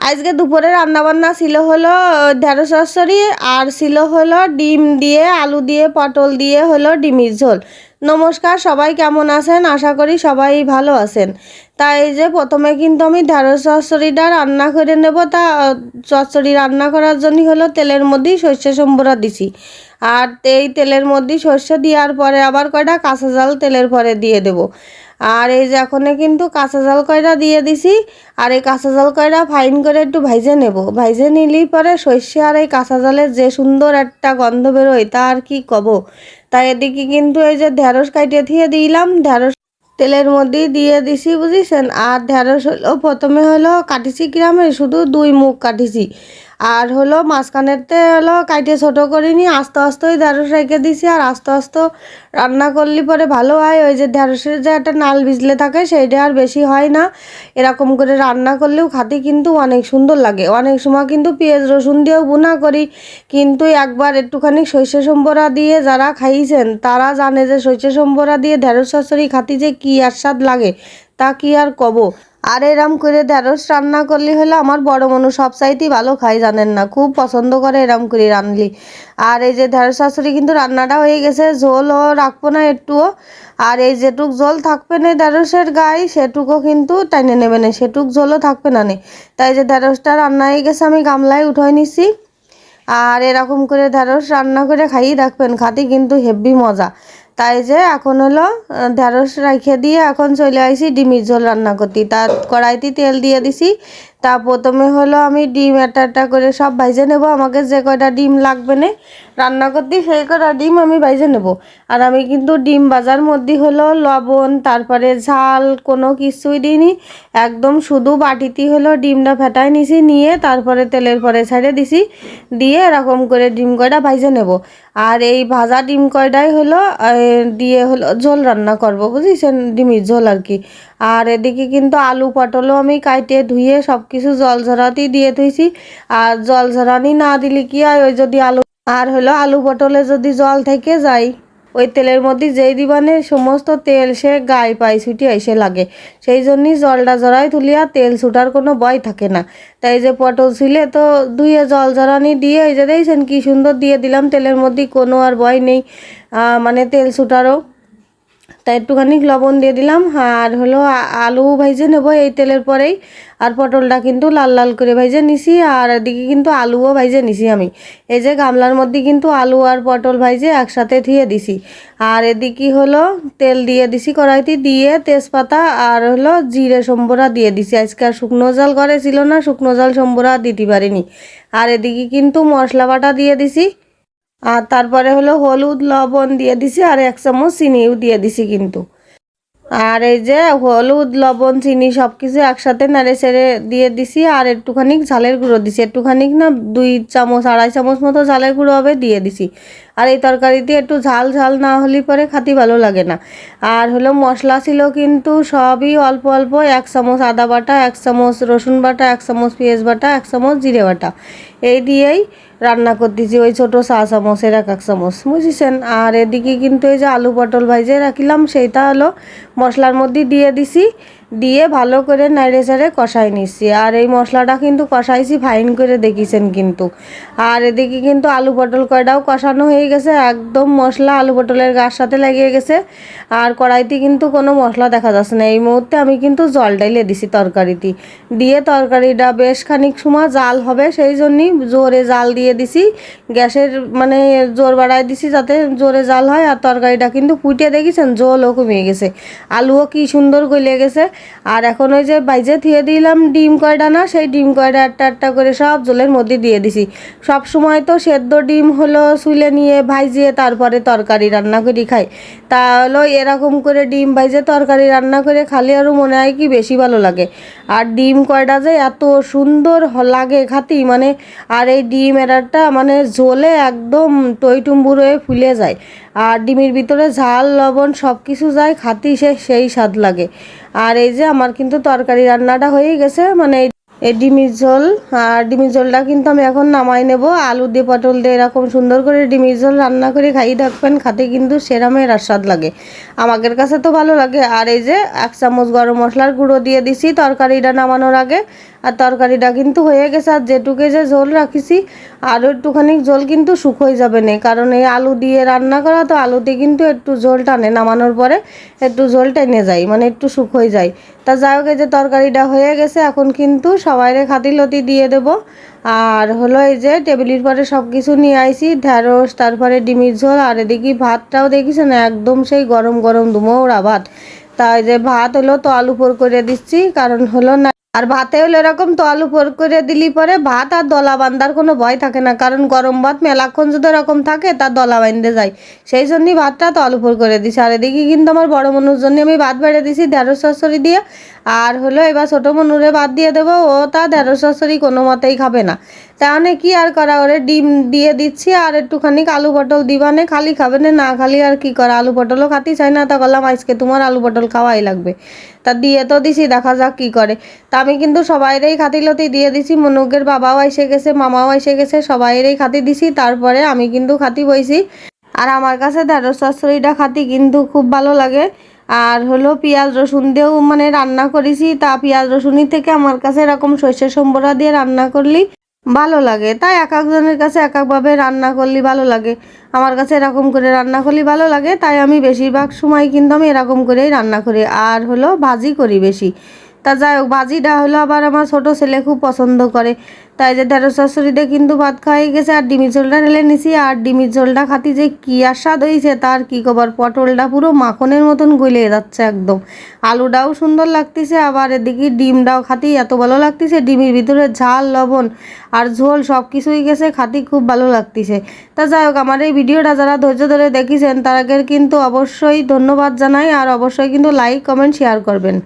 আজকে দুপুরে রান্নাবান্না ছিল হলো ঢেঁড়স চচ্চড়ি আর ছিল হলো ডিম দিয়ে আলু দিয়ে পটল দিয়ে হলো ডিমের ঝোল। নমস্কার, সবাই কেমন আছেন? আশা করি সবাই ভালো আছেন। তাই যে প্রথমে কিন্তু আমি ঢেঁড়স চচ্চড়িটা রান্না করে নেব। তা চচ্চড়ি রান্না করার জন্য হলো তেলের মধ্যেই সর্ষে সম্বরা দিছি। আর এই তেলের মধ্যে সর্ষে দেওয়ার পরে আবার কয়টা কাঁচা জাল তেলের পরে দিয়ে দেব। আর এই যে এখনে কিন্তু কাঁচা জাল কয়টা দিয়ে দিছি। আর এই কাঁচা জাল কয়টা ফাইন করে একটু ভাইজে নেব। ভাইজে নিলেই পরে সর্ষে আর এই কাঁচা জালের যে সুন্দর একটা গন্ধ বেরোয় তা আর কি কব। তাই এদিকে কিন্তু এই যে ঢেঁড়স কাইটে থিয়ে দিলাম, ঢেঁড়স তেলের মধ্যেই দিয়ে দিছি, বুঝিছেন। আর ঢেঁড়স হলো প্রথমে হলো কাটিছি গ্রামে শুধু 2 মুখ কাটিছি। আর হলো মাঝখানেরতে হলো কাইটে ছোটো করিনি, আস্তে আস্তেই ঢেঁড়স রেখে দিছি। আর আস্তে আস্তে রান্না করলে পরে ভালো হয়। ওই যে ঢেঁড়সের যে একটা নাল ভিজলে থাকে সেইটা আর বেশি হয় না। এরকম করে রান্না করলেও খাতে কিন্তু অনেক সুন্দর লাগে। অনেক সময় কিন্তু পেঁয়াজ রসুন দিয়েও ভুনা করি, কিন্তু একবার একটুখানি সর্ষে সম্বরা দিয়ে যারা খাইছেন তারা জানে যে সর্ষে সম্বরা দিয়ে ঢেঁড়স চচ্চড়ি খাতে যে কি আস্বাদ লাগে তা কি আর কব। আর এরম করে ঢেঁড়স রান্না করলে হলো আমার বড় মনু সব চাইতেই ভালো খাই, জানেন না, খুব পছন্দ করে এরম করে রানলি। আর এই যে ঢেঁড়স চচ্চড়ি কিন্তু রান্নাটা হয়ে গেছে, ঝোলও রাখবো না একটুও। আর এই যেটুক ঝোল থাকবে না ঢেঁড়সের গায়ে সেটুকু কিন্তু টাইনে নেবে না, সেটুক ঝোলও থাকবে না। তাই যে ঢেঁড়সটা রান্না হয়ে গেছে আমি গামলায় উঠাই নিছি। আর এরকম করে ঢেঁড়স রান্না করে খাইয়ে দেখবেন, খাতে কিন্তু হেব্বি মজা। তাই যে এখন হলো ঢেঁড়স রেখে দিয়ে এখন চলে আসি ডিমের ঝোল রান্না করতে। তার কড়াইতে তেল দিয়ে দিছি। তা প্রথমে হলো আমি ডিম একটা একটা করে সব ভাইজে নেব। আমাকে যে কয়টা ডিম লাগবে না রান্না করতে সেই কয়টা ডিম আমি ভাইজে নেব। আর আমি কিন্তু ডিম ভাজার মধ্যে হলো লবণ তারপরে ঝাল কোনো কিছুই দিইনি, একদম শুধু বাটিতে হলো ডিমটা ফেটাই নিছি, নিয়ে তারপরে তেলের পরে ছেড়ে দিছি, দিয়ে এরকম করে ডিম কয়টা ভাইজে নেব। আর এই ভাজা ডিম কয়টাই হলো দিয়ে হলো ঝোল রান্না করব, বুঝেছেন, ডিমের ঝোল আর কি। আর এদিকে কিন্তু আলু পটলও আমি কাইটে ধুয়ে সব কিছু জল ঝরাতেই দিয়ে থুইছি। আর জল ঝরানি না দিলে কি হয়, ওই যদি আলু আর হলো আলু পটলে যদি জল থেকে যায় ওই তেলের মধ্যে যেই দিবানে সমস্ত তেল সে গায়ে পায়ে ছুটি এসে লাগে। সেই জন্যই জলটা জড়াই তুলিয়া তেল ছুটার কোনো ভয় থাকে না। তাই যে পটল ছিলে তো ধুয়ে জল ঝরানি দিয়ে এই যে দেখছেন কি সুন্দর দিয়ে দিলাম তেলের মধ্যে, কোনো আর ভয় নেই মানে তেল ছুটারও। তাই একটুখানি লবণ দিয়ে দিলাম। আর হলো আলু ভাইজে নেব এই তেলের পরেই। আর পটলটা কিন্তু লাল লাল করে ভাইজে নিছি। আর এদিকে কিন্তু আলুও ভাইজে নিছি আমি। এই যে গামলার মধ্যে কিন্তু আলু আর পটল ভাইজে একসাথে ধুয়ে দিছি। আর এদিকে হলো তেল দিয়ে দিছি কড়াইতে, দিয়ে তেজপাতা আর হলো জিরে সম্বরা দিয়ে দিছি। আজকে আর শুকনো জাল ঘরে ছিল না, শুকনো জাল সম্বরা দিতে পারিনি। আর এদিকে কিন্তু মশলা বাটা দিয়ে দিছি। আর তারপরে হলো হলুদ লবণ দিয়ে দিছি, আর 1 চামচ চিনিও দিয়ে দিছি কিন্তু। আর এই যে হলুদ লবণ চিনি সব কিছু একসাথে নেড়ে চেড়ে দিয়ে দিছি। আর একটুখানি ঝালের গুঁড়ো দিছি, একটুখানি না 2 চামচ 2.5 চামচ মতো ঝালের গুঁড়ো হবে দিয়ে দিছি। আর এই তরকারিতে একটু ঝাল ঝাল না হলে পরে খাতে ভালো লাগে না। আর হলো মশলা ছিল কিন্তু সবই অল্প অল্প, 1 চামচ আদা বাটা, 1 চামচ রসুন বাটা, 1 চামচ পেঁয়াজ বাটা, 1 চামচ জিরে বাটা, এই দিয়েই রান্না করতেছি। ওই ছোটো 1 চামচের 1 চামচ, বুঝেছেন। আর এদিকে কিন্তু এই যে আলু পটল ভাইজে রাখিলাম সেইটা হলো মশলার মধ্যে দিয়ে দিছি, দিয়ে ভালো করে নাড়ে চাড়ে কষাই নিচ্ছি। আর এই মশলাটা কিন্তু কষাইছি ফাইন করে দেখিছেন কিন্তু। আর এদিকে কিন্তু আলু পটল কয়টাও কষানো হয়ে গেছে, একদম মশলা আলু পটলের গার সাথে লেগে গেছে। আর কড়াইতে কিন্তু কোনো মশলা দেখা যাচ্ছে না। এই মুহূর্তে আমি কিন্তু জল ঢেলে দিছি তরকারিতে, দিয়ে তরকারিটা বেশ খানিক সময় জাল হবে সেই জন্যই জোরে জাল দিয়ে দিছি। গ্যাসের মানে জোর বাড়াই দিছি যাতে জোরে জাল হয়। আর তরকারিটা কিন্তু ফুটে দেখেছেন জলও কমিয়ে গেছে, আলুও কি সুন্দর গলে গেছে। আর এখন ওই যে বাইজে থিয়ে দিলাম ডিম কয়টা না, সেই ডিম কয়টা একটা একটা করে সব জলের মধ্যে দিয়ে দিছি। সব সময় তো সেদ্ধ ডিম হলো চুলে নিয়ে ভাইজিয়ে তারপরে তরকারি রান্না করে খাই। তা হলো এরকম করে ডিম ভাইজে তরকারি রান্না করে খালি আরও মনে হয় কি বেশি ভালো লাগে। আর ডিম কয়টা যে এত সুন্দর লাগে খাতি মানে। আর এই ডিম একটা মানে ঝোলে একদম টইটুম্বুর হয়ে ফুলে যায়। আর ডিমের ভিতরে ঝাল লবণ সব কিছু যায়, খাতি সেই স্বাদ লাগে। আর এই যে আমার কিন্তু তরকারি রান্নাটা হয়ে গেছে, মানে এই ডিমের ঝোল। আর ডিমের ঝোলটা কিন্তু আমি এখন নামাই নেব। আলু দিয়ে পটল দিয়ে এরকম সুন্দর করে ডিমের ঝোল রান্না করে খাইয়ে দেখবেন, খাতে কিন্তু সেরামের স্বাদ লাগে, আমাদের কাছে তো ভালো লাগে। আর এই যে 1 চামচ গরম মশলার গুঁড়ো দিয়ে দিছি তরকারিটা নামানোর আগে। আর তরকারিটা কিন্তু হয়ে গেছে। আর যেটুকে যে ঝোল রাখিছি আরও একটুখানি ঝোল কিন্তু শুকোই যাবে না, কারণ এই আলু দিয়ে রান্না করা তো আলুতে কিন্তু একটু ঝোল টানে, নামানোর পরে একটু ঝোল টেনে যায়, মানে একটু শুকোই যায়। তা যাই হোক, এই যে তরকারিটা হয়ে গেছে, এখন কিন্তু সবাইরে খাতিলতি দিয়ে দেব। আর হলো এই যে টেবিলের পরে সব কিছু নিয়ে আইছি, ঢ্যাঁড়স, তারপরে ডিমের ঝোল, আর এদিকে ভাতটাও দেখিছে না একদম সেই গরম গরম দুমোড়া ভাত। তাই যে ভাত হলো তো আলু পোর করে দিচ্ছি, কারণ হলো না আর ভাতে হলো এরকম তো আলু পোর করে দিলি পরে ভাত আর দলা বান্ধার কোনো ভয় থাকে না, কারণ গরম ভাত মেলাক্ষণ যদি এরকম থাকে তার দলা বান্ধে যায়। সেই জন্যই ভাতটা তো আলু পোর করে দিছি। আর এদিকে কিন্তু আমার বড় মনুর জন্য আমি ভাত বেড়ে দিছি ঢেঁড়স চচ্চড়ি দিয়ে। আর হলো এবার ছোটো মনুরে ভাত দিয়ে দেবো, ও তা ঢেঁড়স চচ্চড়ি কোনো মতেই খাবে না। তাহলে কি আর করা, ওরে ডিম দিয়ে দিচ্ছি আর একটুখানি আলু পটল দিবানে, খালি খাবে না, না খালি আর কি করা, আলু পটলও খাতি চাই না। তা বললাম আজকে তোমার আলু পটল খাওয়াই লাগবে। তা দিয়ে তো দিছি, দেখা যাক কি করে। তা আমি কিন্তু সবাইরেই খাতিলতি দিয়ে দিছি, মনুকের বাবাও এসে গেছে, মামাও এসে গেছে, সবাইরেই খাতি দিছি। তারপরে আমি কিন্তু খাতি বইছি। আর আমার কাছে ঢেঁড়স চচ্চড়িটা খাতি কিন্তু খুব ভালো লাগে। আর হলো পেঁয়াজ রসুন দিয়েও মানে রান্না করেছি, তা পেঁয়াজ রসুনই থেকে আমার কাছে এরকম সর্ষে সম্বরা দিয়ে রান্না করলেই ভালো লাগে। তাই এক একজনের কাছে এক একভাবে রান্না করলে ভালো লাগে, আমার কাছে এরকম করে রান্না করলে ভালো লাগে। তাই আমি বেশিরভাগ সময় কিন্তু আমি এরকম করেই রান্না করি, আর হলো ভাজি করি বেশি। তা যাই হোক, ভাজিটা হলো আবার আমার ছোটো ছেলে খুব পছন্দ করে। তাই যে ঢেঁড়স চচ্চড়িতে কিন্তু ভাত খাওয়াই গেছে, আর ডিমের ঝোলটা ঢেলে নিছি। আর ডিমের ঝোলটা খাতি যে কী আস্বাদ হয়েছে তার কি খবর, পটলটা পুরো মাখনের মতন গলে যাচ্ছে একদম, আলুটাও সুন্দর লাগতেছে, আবার এদিকে ডিমটাও খাতি এত ভালো লাগতেছে, ডিমের ভিতরে ঝাল লবণ আর ঝোল সব কিছুই গেছে, খাতি খুব ভালো লাগতেছে। তা যাই হোক, আমার এই ভিডিওটা যারা ধৈর্য ধরে দেখেছেন তাদেরকে কিন্তু অবশ্যই ধন্যবাদ জানাই, আর অবশ্যই কিন্তু লাইক কমেন্ট শেয়ার করবেন।